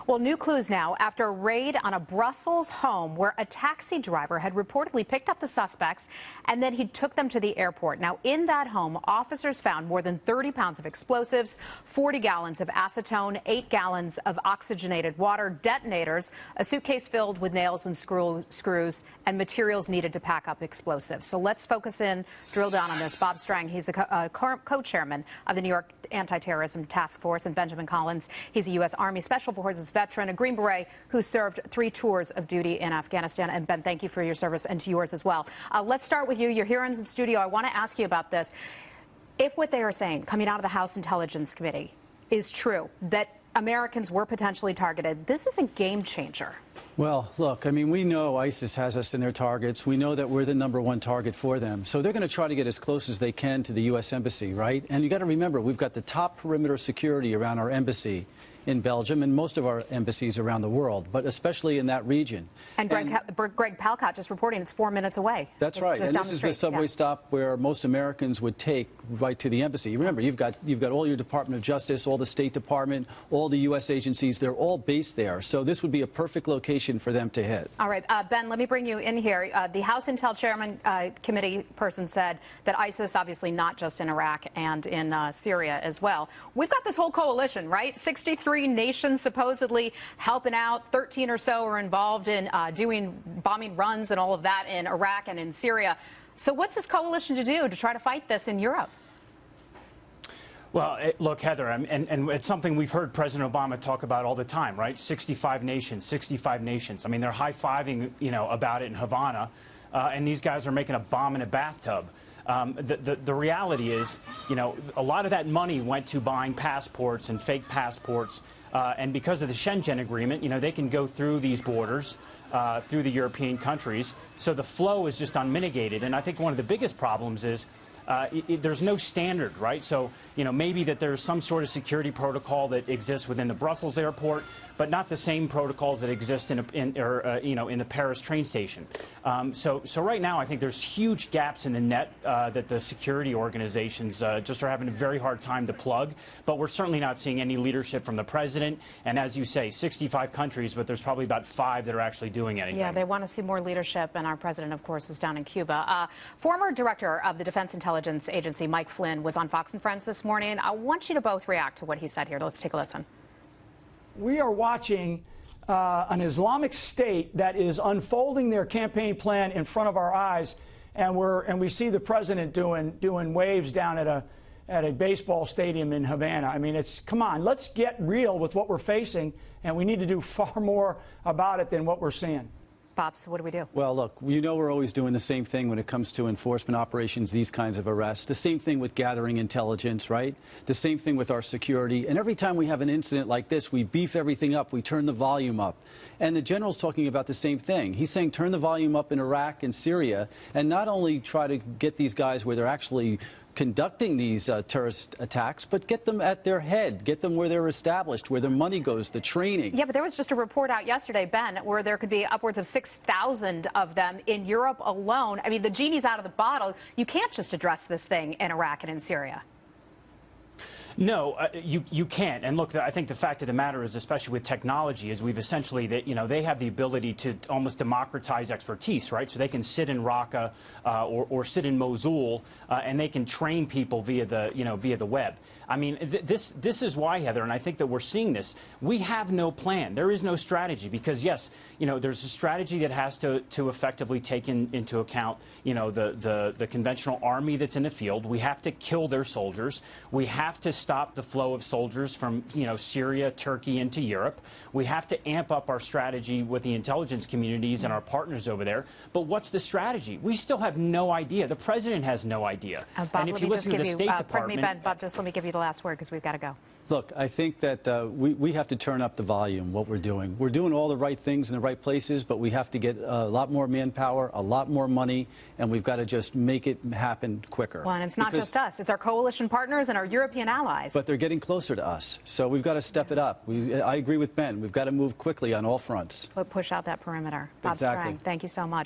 Well, new clues now after a raid on a Brussels home where a taxi driver had reportedly picked up the suspects and then he took them to the airport. Now, in that home, officers found more than 30 pounds of explosives, 40 gallons of acetone, 8 gallons of oxygenated water, detonators, a suitcase filled with nails and screws, and materials needed to pack up explosives. So let's focus in, drill down on this. Bob Strang, he's the co-chairman of the New York Anti-Terrorism Task Force, and Benjamin Collins, he's a U.S. Army Special Forces veteran, a Green Beret who served 3 tours of duty in Afghanistan. And Ben, thank you for your service and to yours as well. Let's start with you. You're here in the studio. I want to ask you about this. If what they are saying coming out of the House Intelligence Committee is true, that Americans were potentially targeted, this is a game changer. Well, look, I mean, we know ISIS has us in their targets. We know that we're the #1 target for them. So they're going to try to get as close as they can to the U.S. Embassy, right? And you got to remember, we've got the top perimeter security around our embassy in Belgium and most of our embassies around the world, but especially in that region. And Greg Palcott just reporting it's 4 minutes away. That's right. And this is the subway stop where most Americans would take right to the embassy. Remember, you've got all your Department of Justice, all the State Department, all the U.S. agencies. They're all based there. So this would be a perfect location for them to hit. All right. Ben, let me bring you in here. The House Intel Chairman Committee person said that ISIS, obviously not just in Iraq and in Syria as well. We've got this whole coalition, right? 63 nations supposedly helping out. 13 or so are involved in doing bombing runs and all of that in Iraq and in Syria. So what's this coalition to do to try to fight this in Europe? Well, look, Heather, and it's something we've heard President Obama talk about all the time, right? 65 nations, 65 nations. I mean, they're high-fiving, about it in Havana, and these guys are making a bomb in a bathtub. The reality is, a lot of that money went to buying passports and fake passports, and because of the Schengen Agreement, they can go through these borders, through the European countries, so the flow is just unmitigated. And I think one of the biggest problems is there's no standard, right? So, maybe that there's some sort of security protocol that exists within the Brussels airport, but not the same protocols that exist in the Paris train station. So right now, I think there's huge gaps in the net that the security organizations just are having a very hard time to plug. But we're certainly not seeing any leadership from the president. And as you say, 65 countries, but there's probably about 5 that are actually doing anything. Yeah, they want to see more leadership, and our president, of course, is down in Cuba. Former director of the Defense Intelligence Agency, Mike Flynn, was on Fox and Friends this morning. I want you to both react to what he said here. Let's take a listen. We are watching an Islamic State that is unfolding their campaign plan in front of our eyes, and we see the president doing waves down at a baseball stadium in Havana. I mean, come on, let's get real with what we're facing, and we need to do far more about it than what we're seeing. Bob, so what do we do? Well, look, we're always doing the same thing when it comes to enforcement operations, these kinds of arrests. The same thing with gathering intelligence, right? The same thing with our security. And every time we have an incident like this, we beef everything up. We turn the volume up. And the general's talking about the same thing. He's saying turn the volume up in Iraq and Syria, and not only try to get these guys where they're actually conducting these terrorist attacks, but get them at their head, get them where they're established, where their money goes, the training. Yeah, but there was just a report out yesterday, Ben, where there could be upwards of 6,000 of them in Europe alone. I mean, the genie's out of the bottle. You can't just address this thing in Iraq and in Syria. No, you can't. And look, I think the fact of the matter is, especially with technology, is we've essentially, they have the ability to almost democratize expertise, right? So they can sit in Raqqa or sit in Mosul, and they can train people via the web. I mean, this is why, Heather, and I think that we're seeing this. We have no plan. There is no strategy because, yes, there's a strategy that has to effectively take into account, the conventional army that's in the field. We have to kill their soldiers. We have to stop the flow of soldiers from, Syria, Turkey into Europe. We have to amp up our strategy with the intelligence communities and our partners over there. But what's the strategy? We still have no idea. The president has no idea. Bob, and if you listen to the State Department... Pardon me, Ben, Bob, just let me give you the last word because we've got to go. Look, I think that we have to turn up the volume, what we're doing. We're doing all the right things in the right places, but we have to get a lot more manpower, a lot more money, and we've got to just make it happen quicker. Well, and it's not just us. It's our coalition partners and our European allies. But they're getting closer to us, so we've got to step it up. I agree with Ben. We've got to move quickly on all fronts. Push out that perimeter. Bob Exactly. Strang, thank you so much.